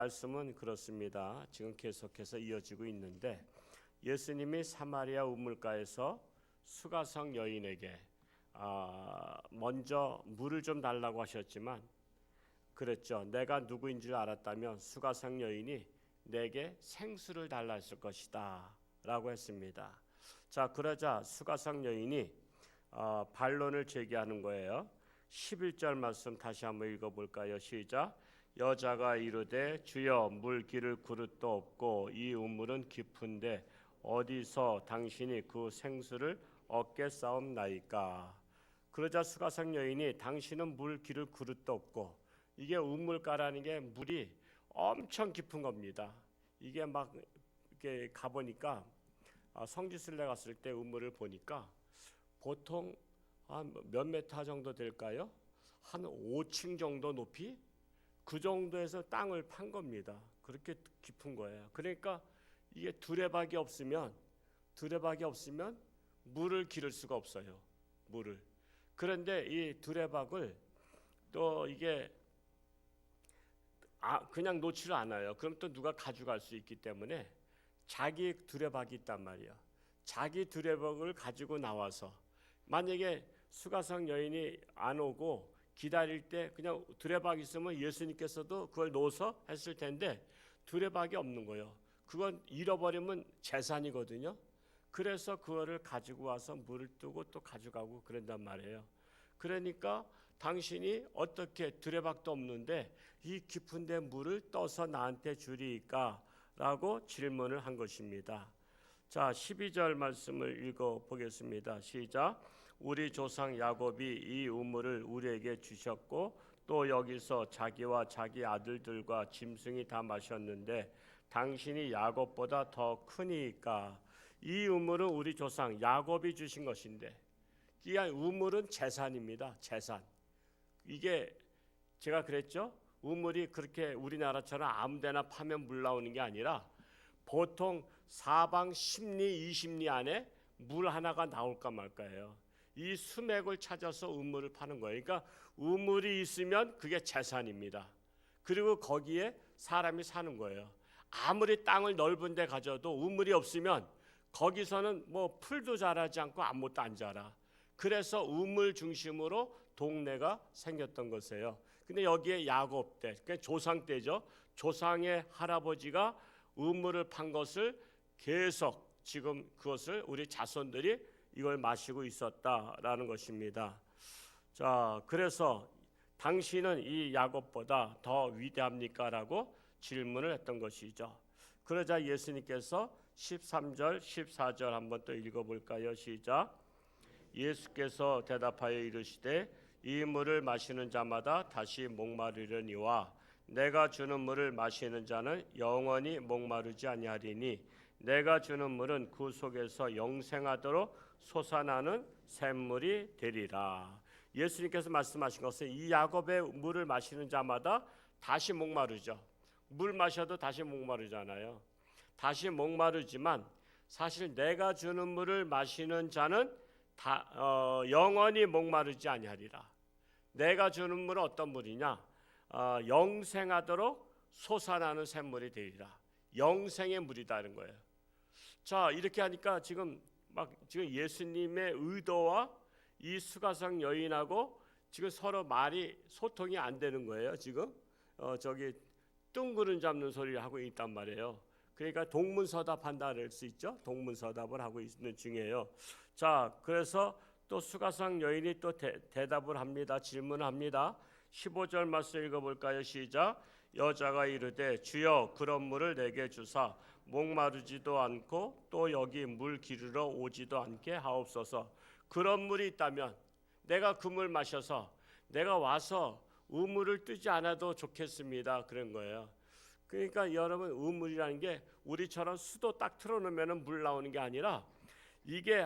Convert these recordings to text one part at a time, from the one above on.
말씀은 그렇습니다. 지금 계속해서 이어지고 있는데 예수님이 사마리아 우물가에서 수가성 여인에게 먼저 물을 좀 달라고 하셨지만 그랬죠. 내가 누구인 줄 알았다면 수가성 여인이 내게 생수를 달라 했을 것이다 라고 했습니다. 자, 그러자 수가성 여인이 반론을 제기하는 거예요. 11절 말씀 다시 한번 읽어볼까요? 시작. 여자가 이르되 주여 물 기를 그릇도 없고 이 우물은 깊은데 어디서 당신이 그 생수를 얻겠사옵나이까. 그러자 수가성 여인이 당신은 물 기를 그릇도 없고, 이게 우물가라는 게 물이 엄청 깊은 겁니다. 이게 막 이렇게 가보니까 성지순례 갔을 때 우물을 보니까 보통 한 몇 메타 정도 될까요? 한 5층 정도 높이? 그 정도에서 땅을 판 겁니다. 그렇게 깊은 거예요. 그러니까 이게 두레박이 없으면 물을 기를 수가 없어요. 물을. 그런데 이 두레박을 또 이게 그냥 놓지를 않아요. 그럼 또 누가 가져갈 수 있기 때문에 자기 두레박이 있단 말이에요. 자기 두레박을 가지고 나와서 만약에 수가성 여인이 안 오고 기다릴 때 그냥 두레박 있으면 예수님께서도 그걸 놓아서 했을 텐데 두레박이 없는 거예요. 그건 잃어버리면 재산이거든요. 그래서 그거를 가지고 와서 물을 뜨고 또 가져가고 그런단 말이에요. 그러니까 당신이 어떻게 두레박도 없는데 이 깊은 데 물을 떠서 나한테 주리이까? 라고 질문을 한 것입니다. 자, 12절 말씀을 읽어보겠습니다. 시작. 우리 조상 야곱이 이 우물을 우리에게 주셨고 또 여기서 자기와 자기 아들들과 짐승이 다 마셨는데 당신이 야곱보다 더 크니까. 이 우물은 우리 조상 야곱이 주신 것인데, 이 우물은 재산입니다. 재산. 이게 제가 그랬죠? 우물이 그렇게 우리나라처럼 아무데나 파면 물 나오는 게 아니라 보통 사방 10리 20리 안에 물 하나가 나올까 말까예요. 이 수맥을 찾아서 우물을 파는 거예요. 그러니까 우물이 있으면 그게 재산입니다. 그리고 거기에 사람이 사는 거예요. 아무리 땅을 넓은 데 가져도 우물이 없으면 거기서는 뭐 풀도 자라지 않고 아무것도 안 자라. 그래서 우물 중심으로 동네가 생겼던 것이에요. 근데 여기에 야곱 때, 그러니까 조상 때죠. 조상의 할아버지가 우물을 판 것을 계속 지금 그것을 우리 자손들이 이걸 마시고 있었다라는 것입니다. 자, 그래서 당신은 이 야곱보다 더 위대합니까? 라고 질문을 했던 것이죠. 그러자 예수님께서 13절, 14절 한번 또 읽어볼까요? 시작. 예수께서 대답하여 이르시되 이 물을 마시는 자마다 다시 목마르려니와 내가 주는 물을 마시는 자는 영원히 목마르지 아니하리니 내가 주는 물은 그 속에서 영생하도록 솟아나는 샘물이 되리라. 예수님께서 말씀하신 것은 이 야곱의 물을 마시는 자마다 다시 목마르죠. 물 마셔도 다시 목마르잖아요. 다시 목마르지만 사실 내가 주는 물을 마시는 자는 영원히 목마르지 아니하리라. 내가 주는 물은 어떤 물이냐? 영생하도록 솟아나는 샘물이 되리라. 영생의 물이다는 거예요. 자, 이렇게 하니까 지금 예수님의 의도와 이 수가성 여인하고 지금 서로 말이 소통이 안 되는 거예요. 지금 저기 뜬구름 잡는 소리를 하고 있단 말이에요. 그러니까 동문서답한다 할 수 있죠. 동문서답을 하고 있는 중이에요. 자, 그래서 또 수가성 여인이 또 대답을 합니다. 질문을 합니다. 15절 말씀 읽어볼까요? 시작. 여자가 이르되 주여 그런 물을 내게 주사 목마르지도 않고 또 여기 물 기르러 오지도 않게 하옵소서. 그런 물이 있다면 내가 그 물 마셔서 내가 와서 우물을 뜨지 않아도 좋겠습니다. 그런 거예요. 그러니까 여러분, 우물이라는 게 우리처럼 수도 딱 틀어놓으면 물 나오는 게 아니라 이게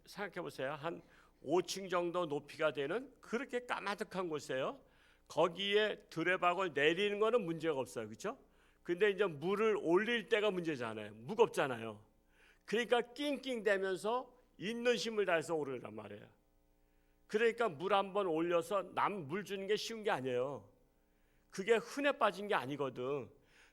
생각해 보세요. 한 5층 정도 높이가 되는 그렇게 까마득한 곳이에요. 거기에 두레박을 내리는 거는 문제가 없어요. 그렇죠? 근데 이제 물을 올릴 때가 문제잖아요. 무겁잖아요. 그러니까 낑낑대면서 있는 힘을 다해서 오르란 말이에요. 그러니까 물 한번 올려서 남 물 주는 게 쉬운 게 아니에요. 그게 흔해 빠진 게 아니거든.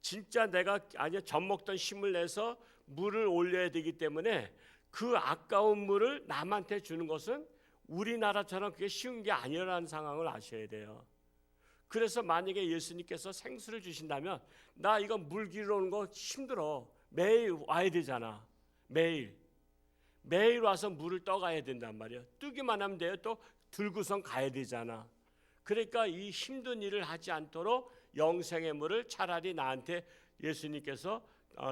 진짜 내가 젖 먹던 힘을 내서 물을 올려야 되기 때문에 그 아까운 물을 남한테 주는 것은 우리나라처럼 그게 쉬운 게 아니라는 상황을 아셔야 돼요. 그래서 만약에 예수님께서 생수를 주신다면 나 이거 물 기르러 오는 거 힘들어. 매일 와야 되잖아. 매일 와서 물을 떠가야 된단 말이에요. 뜨기만 하면 돼요. 또 들고선 가야 되잖아. 그러니까 이 힘든 일을 하지 않도록 영생의 물을 차라리 나한테 예수님께서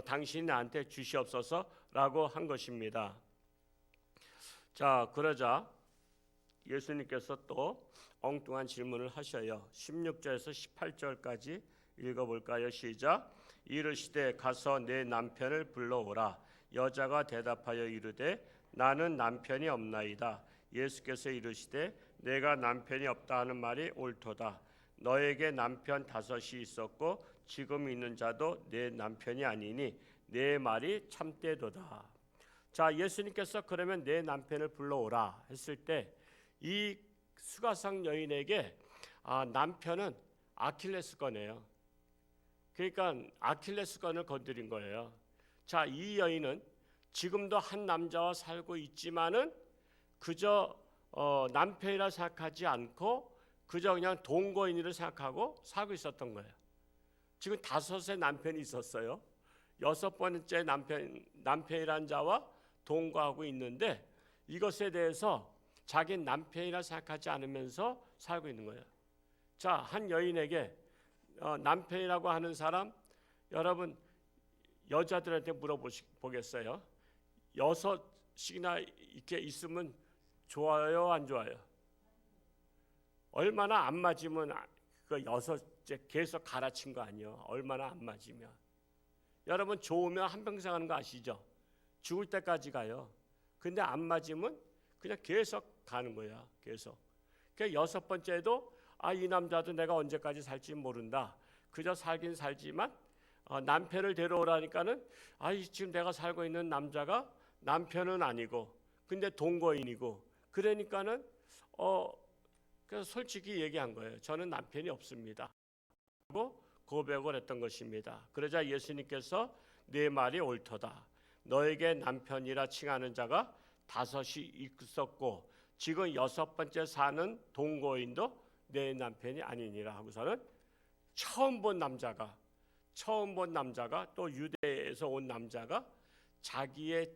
당신이 나한테 주시옵소서라고 한 것입니다. 자, 그러자 예수님께서 또 엉뚱한 질문을 하셔요. 16절에서 18절까지 읽어볼까요? 시작. 이르시되 가서 내 남편을 불러오라. 여자가 대답하여 이르되 나는 남편이 없나이다. 예수께서 이르시되 내가 남편이 없다 하는 말이 옳도다. 너에게 남편 5이 있었고 지금 있는 자도 내 남편이 아니니 내 말이 참되도다. 자, 예수님께서 그러면 내 남편을 불러오라 했을 때 이 수가성 여인에게 남편은 아킬레스건이에요. 그러니까 아킬레스건을 건드린 거예요. 자, 이 여인은 지금도 한 남자와 살고 있지만은 그저 남편이라 생각하지 않고 그저 그냥 동거인으로 생각하고 살고 있었던 거예요. 지금 5의 남편이 있었어요. 6번째 남편이란 자와 동거하고 있는데 이것에 대해서 자기 남편이라 생각하지 않으면서 살고 있는 거예요. 자, 한 여인에게 남편이라고 하는 사람, 여러분 여자들한테 물어보겠어요. 6씩이나 이렇게 있으면 좋아요, 안 좋아요? 얼마나 안 맞으면 그 6째 계속 갈아친 거 아니에요? 얼마나 안 맞으면. 여러분 좋으면 한평생 하는 거 아시죠? 죽을 때까지 가요. 근데 안 맞으면 그냥 계속 가는 거야. 계속. 그러니까 6번째도 이 남자도 내가 언제까지 살지 모른다. 그저 살긴 살지만 남편을 데려오라니까는 지금 내가 살고 있는 남자가 남편은 아니고 근데 동거인이고 그러니까는 그래서 솔직히 얘기한 거예요. 저는 남편이 없습니다. 하고 고백을 했던 것입니다. 그러자 예수님께서 네 말이 옳도다. 너에게 남편이라 칭하는 자가 5이 있었고 지금 6번째 사는 동거인도 내 남편이 아니니라 하고서는 처음 본 남자가 또 유대에서 온 남자가 자기의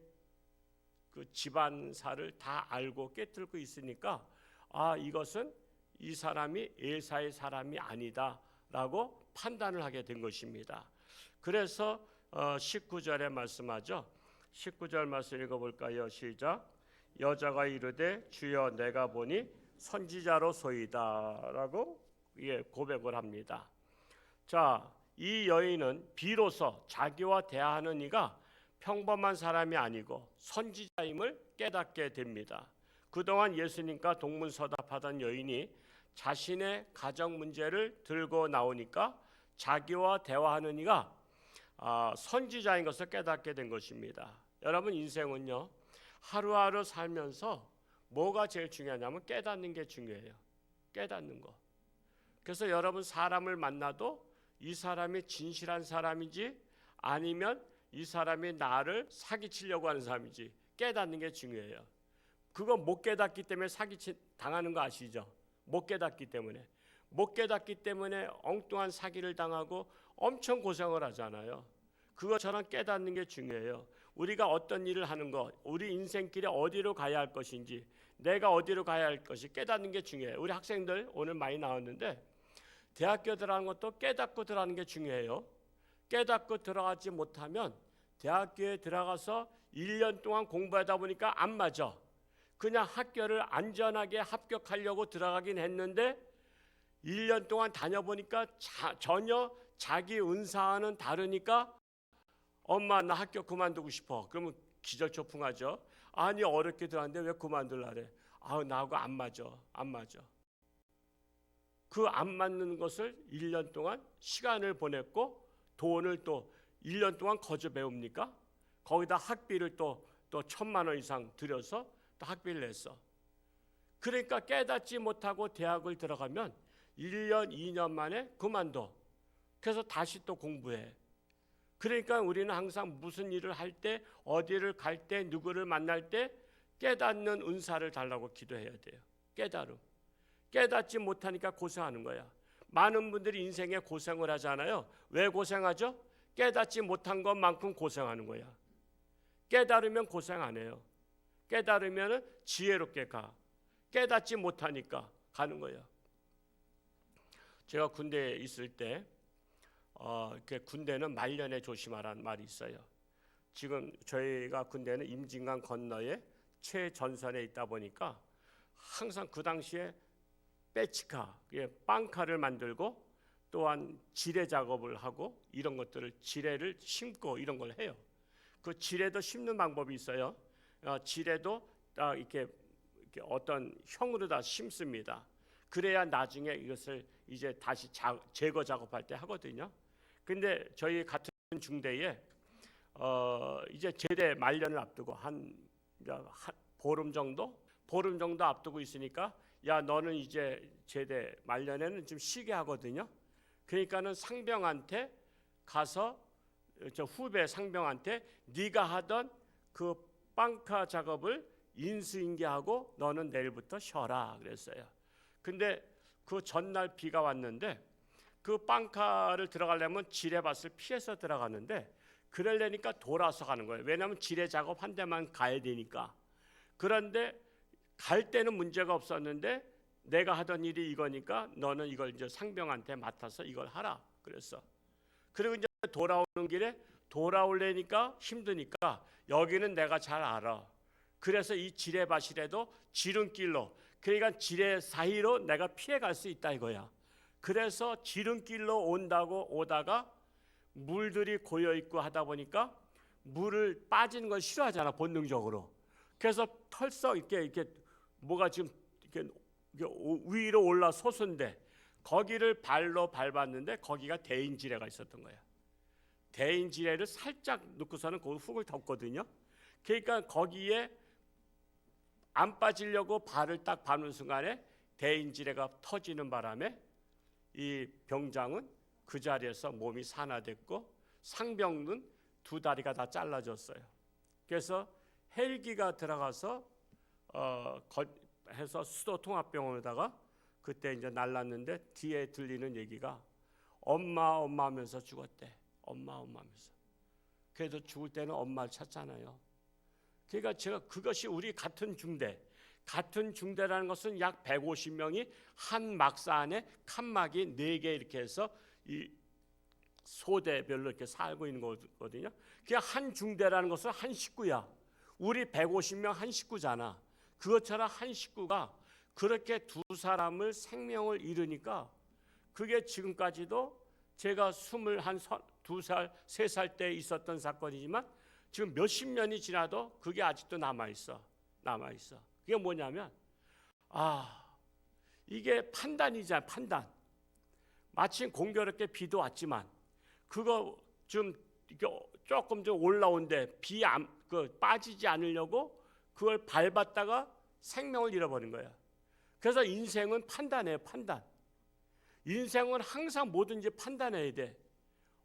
그 집안사를 다 알고 꿰뚫고 있으니까 이것은 이 사람이 엘사의 사람이 아니다라고 판단을 하게 된 것입니다. 그래서 19절에 말씀하죠. 19절 말씀 읽어볼까요? 시작. 여자가 이르되 주여 내가 보니 선지자로소이다라고 고백을 합니다. 자, 이 여인은 비로소 자기와 대화하는 이가 평범한 사람이 아니고 선지자임을 깨닫게 됩니다. 그동안 예수님과 동문서답하던 여인이 자신의 가정 문제를 들고 나오니까 자기와 대화하는 이가 선지자인 것을 깨닫게 된 것입니다. 여러분 인생은요 하루하루 살면서 뭐가 제일 중요하냐면 깨닫는 게 중요해요. 깨닫는 거. 그래서 여러분 사람을 만나도 이 사람이 진실한 사람인지 아니면 이 사람이 나를 사기치려고 하는 사람인지 깨닫는 게 중요해요. 그거 못 깨닫기 때문에 당하는 거 아시죠? 못 깨닫기 때문에 엉뚱한 사기를 당하고 엄청 고생을 하잖아요. 그것처럼 깨닫는 게 중요해요. 우리가 어떤 일을 하는 거, 우리 인생길에 어디로 가야 할 것인지, 내가 어디로 가야 할 것이 깨닫는 게 중요해요. 우리 학생들 오늘 많이 나왔는데 대학교 들어가는 것도 깨닫고 들어가는 게 중요해요. 깨닫고 들어가지 못하면 대학교에 들어가서 1년 동안 공부하다 보니까 안 맞아. 그냥 학교를 안전하게 합격하려고 들어가긴 했는데 1년 동안 다녀보니까 전혀 자기 은사와는 다르니까 엄마 나 학교 그만두고 싶어. 그러면 기절초풍하죠. 아니 어렵게 들어갔는데 왜 그만둘라래. 나하고 안 맞아. 그 안 맞는 것을 1년 동안 시간을 보냈고 돈을 또 1년 동안 거저 배웁니까? 거기다 학비를 또 1,000만 원 이상 들여서 또 학비를 냈어. 그러니까 깨닫지 못하고 대학을 들어가면 1년, 2년 만에 그만둬. 그래서 다시 또 공부해. 그러니까 우리는 항상 무슨 일을 할 때, 어디를 갈 때, 누구를 만날 때 깨닫는 은사를 달라고 기도해야 돼요. 깨달음. 깨닫지 못하니까 고생하는 거야. 많은 분들이 인생에 고생을 하잖아요. 왜 고생하죠? 깨닫지 못한 것만큼 고생하는 거야. 깨달으면 고생 안 해요. 깨달으면 지혜롭게 가. 깨닫지 못하니까 가는 거예요. 제가 군대에 있을 때 군대는 말년에 조심하라는 말이 있어요. 지금 저희가 군대는 임진강 건너에 최전선에 있다 보니까 항상 그 당시에 빼치카, 빵카를 만들고 또한 지뢰 작업을 하고 이런 것들을 지뢰를 심고 이런 걸 해요. 그 지뢰도 심는 방법이 있어요. 지뢰도 이렇게 어떤 형으로 다 심습니다. 그래야 나중에 이것을 이제 다시 제거 작업할 때 하거든요. 근데 저희 같은 중대에 이제 제대 말년을 앞두고 한 보름 정도 앞두고 있으니까 야 너는 이제 제대 말년에는 좀 쉬게 하거든요. 그러니까는 상병한테 가서 저 후배 상병한테 네가 하던 그 빵카 작업을 인수인계하고 너는 내일부터 쉬어라 그랬어요. 근데 그 전날 비가 왔는데 그 빵카를 들어가려면 지뢰밭을 피해서 들어가는데 그러려니까 돌아서 가는 거예요. 왜냐하면 지뢰 작업 한 대만 가야 되니까. 그런데 갈 때는 문제가 없었는데 내가 하던 일이 이거니까 너는 이걸 이제 상병한테 맡아서 이걸 하라 그랬어. 그리고 이제 돌아오는 길에 돌아오려니까 힘드니까 여기는 내가 잘 알아. 그래서 이 지뢰밭이라도 지름길로, 그러니까 지뢰 사이로 내가 피해갈 수 있다 이거야. 그래서 지름길로 오다가 물들이 고여 있고 하다 보니까 물을 빠지는 걸 싫어하잖아 본능적으로. 그래서 털썩 이렇게 뭐가 지금 이렇게 위로 올라 솟은데 거기를 발로 밟았는데 거기가 대인지뢰가 있었던 거야. 대인지뢰를 살짝 넣고서는 거기 훅을 덮거든요. 그러니까 거기에 안 빠지려고 발을 딱 밟는 순간에 대인지뢰가 터지는 바람에 이 병장은 그 자리에서 몸이 산화됐고 상병은 두 다리가 다 잘라졌어요. 그래서 헬기가 들어가서 해서 수도 통합병원에다가 그때 이제 날랐는데 뒤에 들리는 얘기가 엄마 하면서 죽었대. 엄마 하면서. 그래도 죽을 때는 엄마를 찾잖아요. 그러니까 제가 그것이 우리 같은 중대라는 것은 약 150명이 한 막사 안에 칸막이 4개 이렇게 해서 이 소대별로 이렇게 살고 있는 거거든요. 그냥 한 중대라는 것은 한 식구야. 우리 150명 한 식구잖아. 그것처럼 한 식구가 그렇게 두 사람을 생명을 잃으니까 그게 지금까지도 제가 22살, 3살 때 있었던 사건이지만 지금 몇십 년이 지나도 그게 아직도 남아있어. 그게 뭐냐면 이게 판단이잖아. 판단. 마침 공교롭게 비도 왔지만 그거 좀 조금 좀 올라온데 빠지지 않으려고 그걸 밟았다가 생명을 잃어버린 거야. 그래서 인생은 판단이에요. 판단. 인생은 항상 뭐든지 판단해야 돼.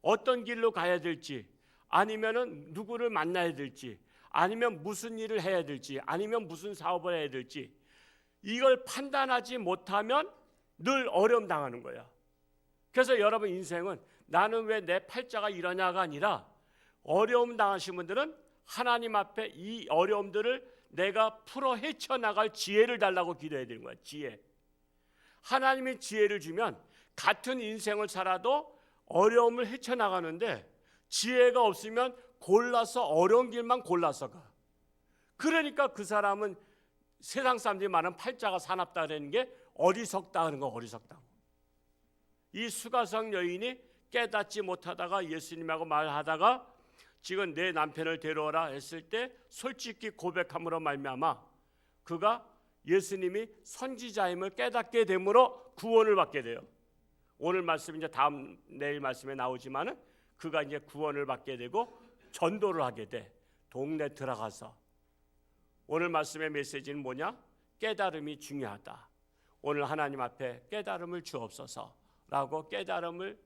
어떤 길로 가야 될지, 아니면은 누구를 만나야 될지, 아니면 무슨 일을 해야 될지, 아니면 무슨 사업을 해야 될지, 이걸 판단하지 못하면 늘 어려움 당하는 거야. 그래서 여러분 인생은 나는 왜 내 팔자가 이러냐가 아니라 어려움 당하신 분들은 하나님 앞에 이 어려움들을 내가 풀어 헤쳐나갈 지혜를 달라고 기도해야 되는 거야. 지혜. 하나님이 지혜를 주면 같은 인생을 살아도 어려움을 헤쳐나가는데 지혜가 없으면 골라서 어려운 길만 골라서 가. 그러니까 그 사람은 세상 사람들이 말하는 팔자가 사납다는 게 어리석다 하는 거 어리석다고. 이 수가성 여인이 깨닫지 못하다가 예수님하고 말하다가 지금 내 남편을 데려오라 했을 때 솔직히 고백함으로 말미암아 그가 예수님이 선지자임을 깨닫게 되므로 구원을 받게 돼요. 오늘 말씀 이제 내일 말씀에 나오지만은 그가 이제 구원을 받게 되고 전도를 하게 돼. 동네 들어가서. 오늘 말씀의 메시지는 뭐냐? 깨달음이 중요하다. 오늘 하나님 앞에 깨달음을 주옵소서라고 깨달음을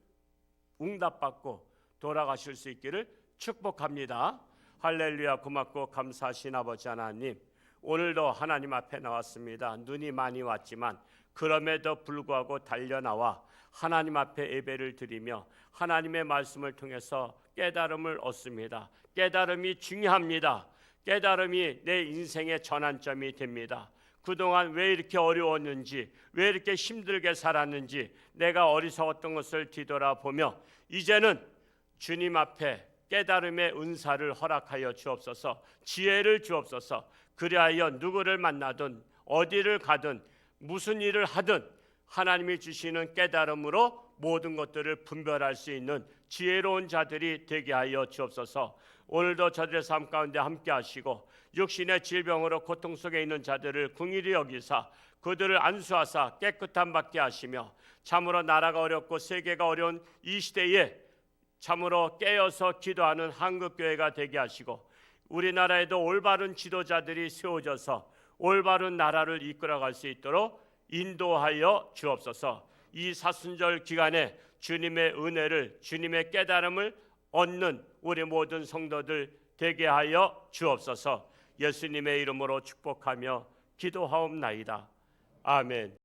응답받고 돌아가실 수 있기를 축복합니다. 할렐루야. 고맙고 감사하신 아버지 하나님, 오늘도 하나님 앞에 나왔습니다. 눈이 많이 왔지만 그럼에도 불구하고 달려나와 하나님 앞에 예배를 드리며 하나님의 말씀을 통해서 깨달음을 얻습니다. 깨달음이 중요합니다. 깨달음이 내 인생의 전환점이 됩니다. 그동안 왜 이렇게 어려웠는지, 왜 이렇게 힘들게 살았는지 내가 어리석었던 것을 뒤돌아보며 이제는 주님 앞에 깨달음의 은사를 허락하여 주옵소서, 지혜를 주옵소서. 그리하여 누구를 만나든 어디를 가든 무슨 일을 하든 하나님이 주시는 깨달음으로 모든 것들을 분별할 수 있는 지혜로운 자들이 되게 하여 주옵소서. 오늘도 저들의 삶 가운데 함께 하시고 육신의 질병으로 고통 속에 있는 자들을 긍휼히 여기사 그들을 안수하사 깨끗함 받게 하시며 참으로 나라가 어렵고 세계가 어려운 이 시대에 참으로 깨어서 기도하는 한국교회가 되게 하시고 우리나라에도 올바른 지도자들이 세워져서 올바른 나라를 이끌어갈 수 있도록 인도하여 주옵소서. 이 사순절 기간에 주님의 은혜를, 주님의 깨달음을 얻는 우리 모든 성도들 되게 하여 주옵소서. 예수님의 이름으로 축복하며 기도하옵나이다. 아멘.